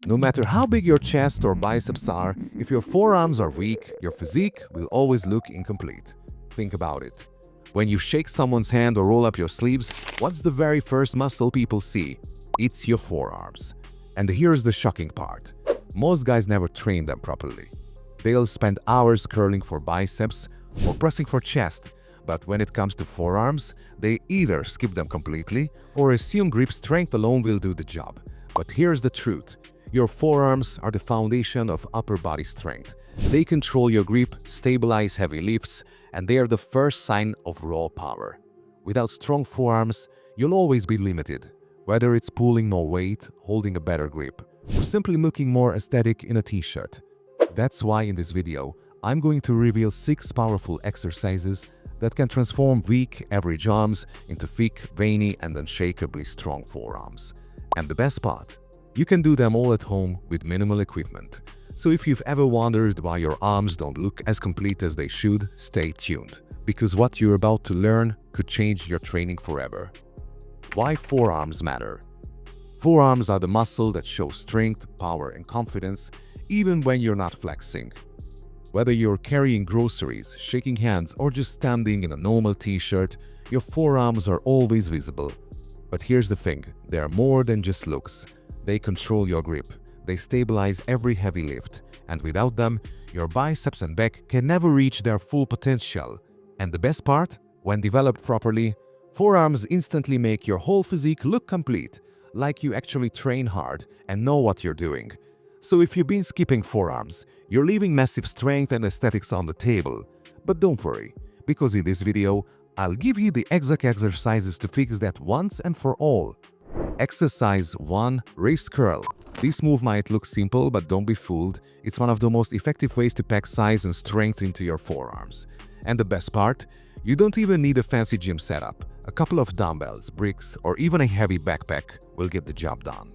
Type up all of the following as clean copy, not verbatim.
No matter how big your chest or biceps are, if your forearms are weak, your physique will always look incomplete. Think about it. When you shake someone's hand or roll up your sleeves, what's the very first muscle people see? It's your forearms. And here's the shocking part. Most guys never train them properly. They'll spend hours curling for biceps or pressing for chest, but when it comes to forearms, they either skip them completely or assume grip strength alone will do the job. But here's the truth. Your forearms are the foundation of upper body strength. They control your grip, stabilize heavy lifts, and they are the first sign of raw power. Without strong forearms, you'll always be limited, whether it's pulling more weight, holding a better grip, or simply looking more aesthetic in a t-shirt. That's why in this video, I'm going to reveal 6 powerful exercises that can transform weak, average arms into thick, veiny, and unshakably strong forearms. And the best part? You can do them all at home with minimal equipment. So if you've ever wondered why your arms don't look as complete as they should, stay tuned, because what you're about to learn could change your training forever. Why forearms matter? Forearms are the muscle that shows strength, power, and confidence even when you're not flexing. Whether you're carrying groceries, shaking hands, or just standing in a normal t-shirt, your forearms are always visible. But here's the thing, they're more than just looks. They control your grip, they stabilize every heavy lift, and without them, your biceps and back can never reach their full potential. And the best part? When developed properly, forearms instantly make your whole physique look complete, like you actually train hard and know what you're doing. So if you've been skipping forearms, you're leaving massive strength and aesthetics on the table. But don't worry, because in this video, I'll give you the exact exercises to fix that once and for all. Exercise 1. Wrist curl. This move might look simple, but don't be fooled. It's one of the most effective ways to pack size and strength into your forearms. And the best part? You don't even need a fancy gym setup. A couple of dumbbells, bricks, or even a heavy backpack will get the job done.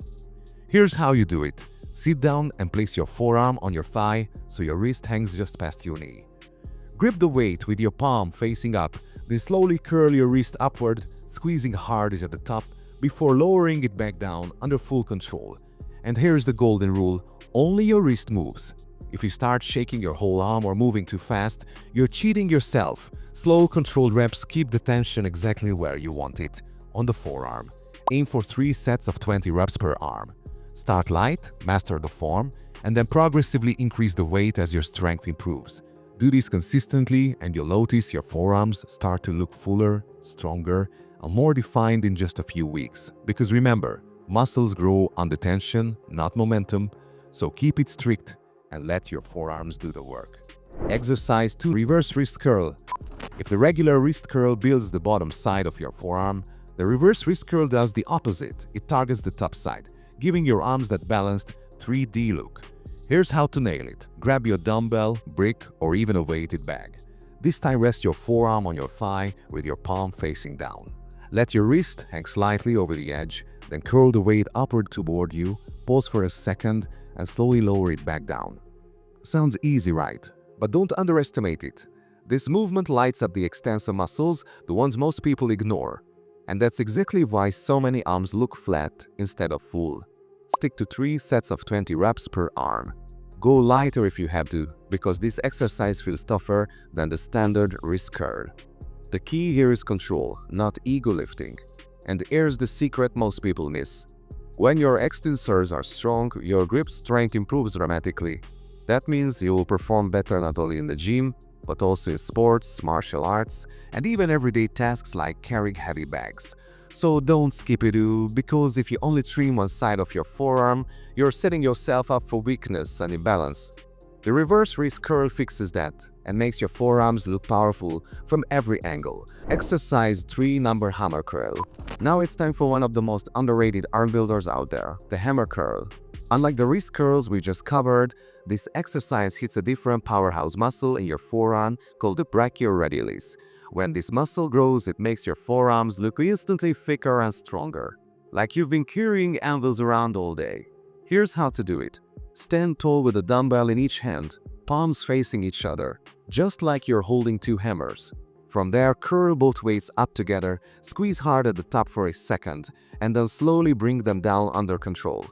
Here's how you do it. Sit down and place your forearm on your thigh so your wrist hangs just past your knee. Grip the weight with your palm facing up, then slowly curl your wrist upward, squeezing hard at the top before lowering it back down under full control. And here's the golden rule, only your wrist moves. If you start shaking your whole arm or moving too fast, you're cheating yourself. Slow, controlled reps keep the tension exactly where you want it, on the forearm. Aim for 3 sets of 20 reps per arm. Start light, master the form, and then progressively increase the weight as your strength improves. Do this consistently and you'll notice your forearms start to look fuller, stronger, and more defined in just a few weeks. Because remember, muscles grow under tension, not momentum, so keep it strict and let your forearms do the work. Exercise 2. Reverse wrist curl. If the regular wrist curl builds the bottom side of your forearm, the reverse wrist curl does the opposite. It targets the top side, giving your arms that balanced 3D look. Here's how to nail it. Grab your dumbbell, brick, or even a weighted bag. This time rest your forearm on your thigh with your palm facing down. Let your wrist hang slightly over the edge, then curl the weight upward toward you, pause for a second, and slowly lower it back down. Sounds easy, right? But don't underestimate it. This movement lights up the extensor muscles, the ones most people ignore. And that's exactly why so many arms look flat instead of full. Stick to 3 sets of 20 reps per arm. Go lighter if you have to, because this exercise feels tougher than the standard wrist curl. The key here is control, not ego lifting. And here's the secret most people miss. When your extensors are strong, your grip strength improves dramatically. That means you will perform better not only in the gym, but also in sports, martial arts, and even everyday tasks like carrying heavy bags. So don't skip it, because if you only trim one side of your forearm, you're setting yourself up for weakness and imbalance. The reverse wrist curl fixes that and makes your forearms look powerful from every angle. Exercise 3. Number hammer curl. Now it's time for one of the most underrated arm builders out there, the hammer curl. Unlike the wrist curls we just covered, this exercise hits a different powerhouse muscle in your forearm called the brachioradialis. When this muscle grows, it makes your forearms look instantly thicker and stronger, like you've been carrying anvils around all day. Here's how to do it. Stand tall with a dumbbell in each hand, palms facing each other, just like you're holding 2 hammers. From there, curl both weights up together, squeeze hard at the top for a second, and then slowly bring them down under control.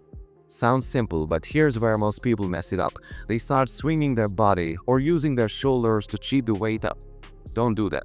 Sounds simple, but here's where most people mess it up. They start swinging their body or using their shoulders to cheat the weight up. Don't do that.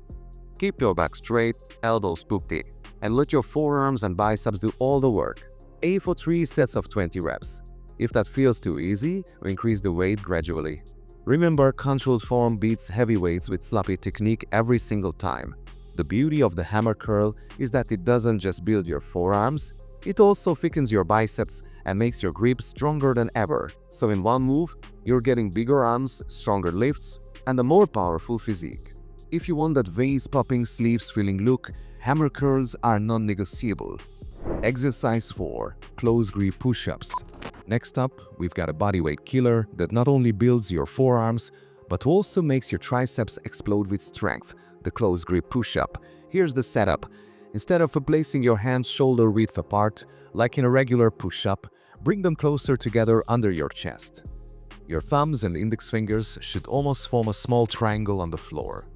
Keep your back straight, elbows tucked in, and let your forearms and biceps do all the work. Aim for 3 sets of 20 reps. If that feels too easy, increase the weight gradually. Remember, controlled form beats heavy weights with sloppy technique every single time. The beauty of the hammer curl is that it doesn't just build your forearms, it also thickens your biceps and makes your grip stronger than ever. So in one move, you're getting bigger arms, stronger lifts, and a more powerful physique. If you want that veins-popping, sleeves-filling look, hammer curls are non-negotiable. Exercise 4. Close grip push-ups. Next up, we've got a bodyweight killer that not only builds your forearms, but also makes your triceps explode with strength, the close grip push-up. Here's the setup. Instead of placing your hands shoulder width apart, like in a regular push-up, bring them closer together under your chest. Your thumbs and index fingers should almost form a small triangle on the floor.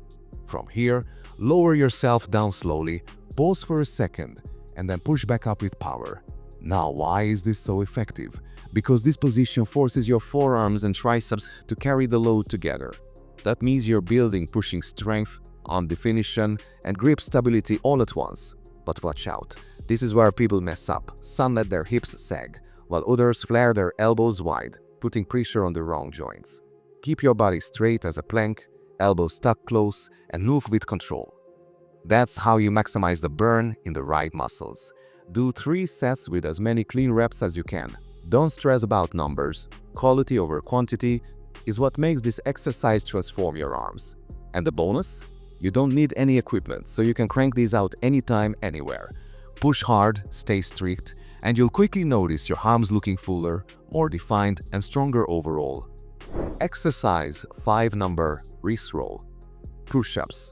From here, lower yourself down slowly, pause for a second, and then push back up with power. Now, why is this so effective? Because this position forces your forearms and triceps to carry the load together. That means you're building pushing strength, arm definition, and grip stability all at once. But watch out, this is where people mess up. Some let their hips sag, while others flare their elbows wide, putting pressure on the wrong joints. Keep your body straight as a plank, elbows tucked close, and move with control. That's how you maximize the burn in the right muscles. Do 3 sets with as many clean reps as you can. Don't stress about numbers. Quality over quantity is what makes this exercise transform your arms. And the bonus? You don't need any equipment, so you can crank these out anytime, anywhere. Push hard, stay strict, and you'll quickly notice your arms looking fuller, more defined, and stronger overall. Exercise 5 number wrist roll. Push-ups.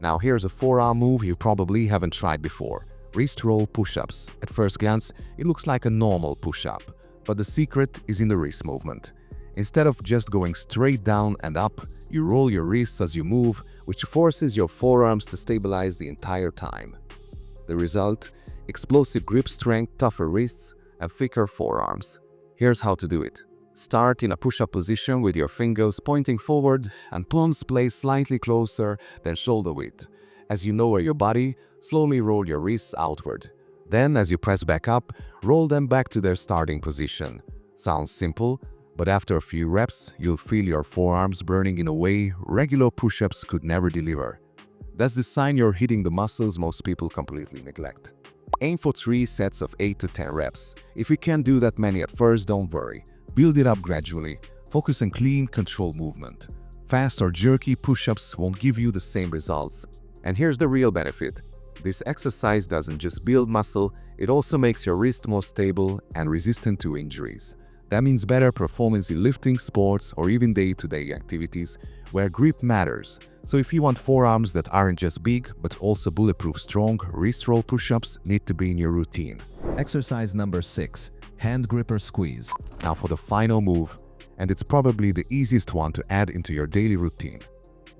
Now here's a forearm move you probably haven't tried before. Wrist roll push-ups. At first glance, it looks like a normal push-up, but the secret is in the wrist movement. Instead of just going straight down and up, you roll your wrists as you move, which forces your forearms to stabilize the entire time. The result? Explosive grip strength, tougher wrists, and thicker forearms. Here's how to do it. Start in a push-up position with your fingers pointing forward and palms placed slightly closer than shoulder width. As you lower your body, slowly roll your wrists outward. Then, as you press back up, roll them back to their starting position. Sounds simple, but after a few reps, you'll feel your forearms burning in a way regular push-ups could never deliver. That's the sign you're hitting the muscles most people completely neglect. Aim for 3 sets of 8 to 10 reps. If you can't do that many at first, don't worry. Build it up gradually. Focus on clean, controlled movement. Fast or jerky push-ups won't give you the same results. And here's the real benefit. This exercise doesn't just build muscle, it also makes your wrist more stable and resistant to injuries. That means better performance in lifting, sports, or even day-to-day activities where grip matters. So if you want forearms that aren't just big, but also bulletproof strong, wrist roll push-ups need to be in your routine. Exercise number 6. Hand gripper squeeze. Now for the final move, and it's probably the easiest one to add into your daily routine.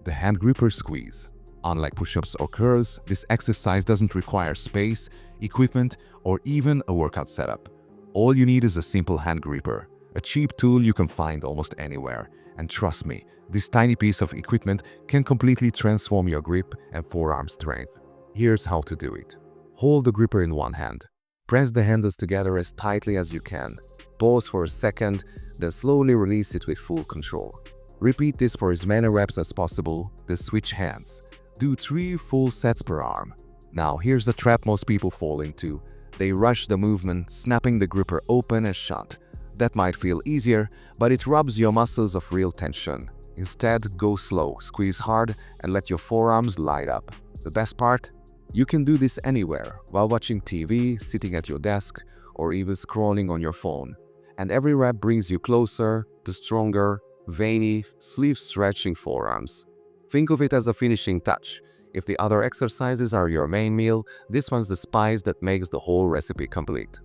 The hand gripper squeeze. Unlike push-ups or curls, this exercise doesn't require space, equipment, or even a workout setup. All you need is a simple hand gripper, a cheap tool you can find almost anywhere. And trust me, this tiny piece of equipment can completely transform your grip and forearm strength. Here's how to do it. Hold the gripper in one hand. Press the handles together as tightly as you can. Pause for a second, then slowly release it with full control. Repeat this for as many reps as possible, then switch hands. Do 3 full sets per arm. Now here's the trap most people fall into. They rush the movement, snapping the gripper open and shut. That might feel easier, but it robs your muscles of real tension. Instead, go slow, squeeze hard, and let your forearms light up. The best part? You can do this anywhere, while watching TV, sitting at your desk, or even scrolling on your phone. And every rep brings you closer to stronger, veiny, sleeve-stretching forearms. Think of it as a finishing touch. If the other exercises are your main meal, this one's the spice that makes the whole recipe complete.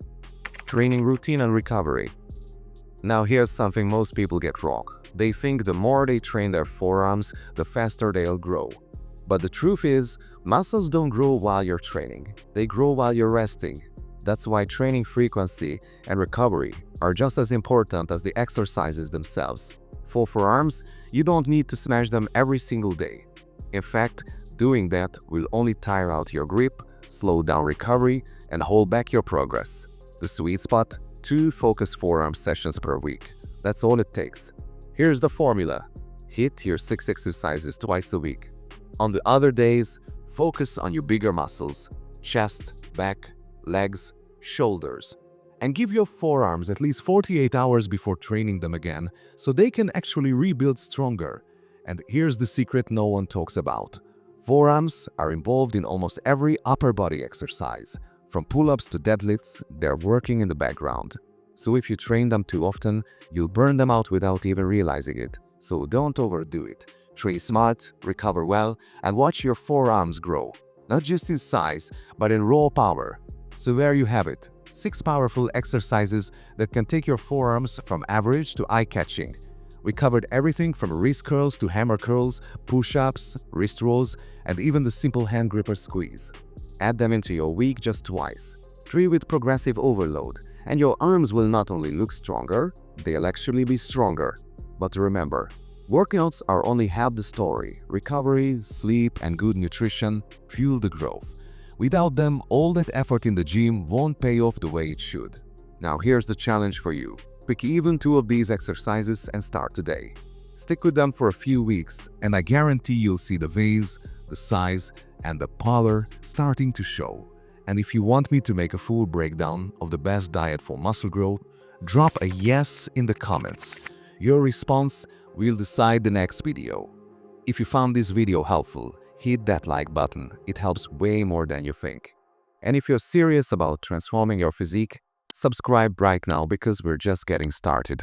Training routine and recovery. Now here's something most people get wrong. They think the more they train their forearms, the faster they'll grow. But the truth is, muscles don't grow while you're training. They grow while you're resting. That's why training frequency and recovery are just as important as the exercises themselves. For forearms, you don't need to smash them every single day. In fact, doing that will only tire out your grip, slow down recovery, and hold back your progress. The sweet spot: 2 focused forearm sessions per week. That's all it takes. Here's the formula. Hit your 6 exercises twice a week. On the other days, focus on your bigger muscles: chest, back, legs, shoulders. And give your forearms at least 48 hours before training them again so they can actually rebuild stronger. And here's the secret no one talks about. Forearms are involved in almost every upper body exercise. From pull-ups to deadlifts, they're working in the background. So if you train them too often, you'll burn them out without even realizing it. So don't overdo it. Train smart, recover well, and watch your forearms grow. Not just in size, but in raw power. So there you have it. 6 powerful exercises that can take your forearms from average to eye-catching. We covered everything from wrist curls to hammer curls, push-ups, wrist rolls, and even the simple hand gripper squeeze. Add them into your week just twice. 3 with progressive overload, and your arms will not only look stronger, they'll actually be stronger. But remember, workouts are only half the story. Recovery, sleep, and good nutrition fuel the growth. Without them, all that effort in the gym won't pay off the way it should. Now here's the challenge for you. Pick even 2 of these exercises and start today. Stick with them for a few weeks, and I guarantee you'll see the waves, the size, and the power starting to show. And if you want me to make a full breakdown of the best diet for muscle growth, drop a yes in the comments. Your response will decide the next video. If you found this video helpful, hit that like button. It helps way more than you think. And if you're serious about transforming your physique, subscribe right now because we're just getting started.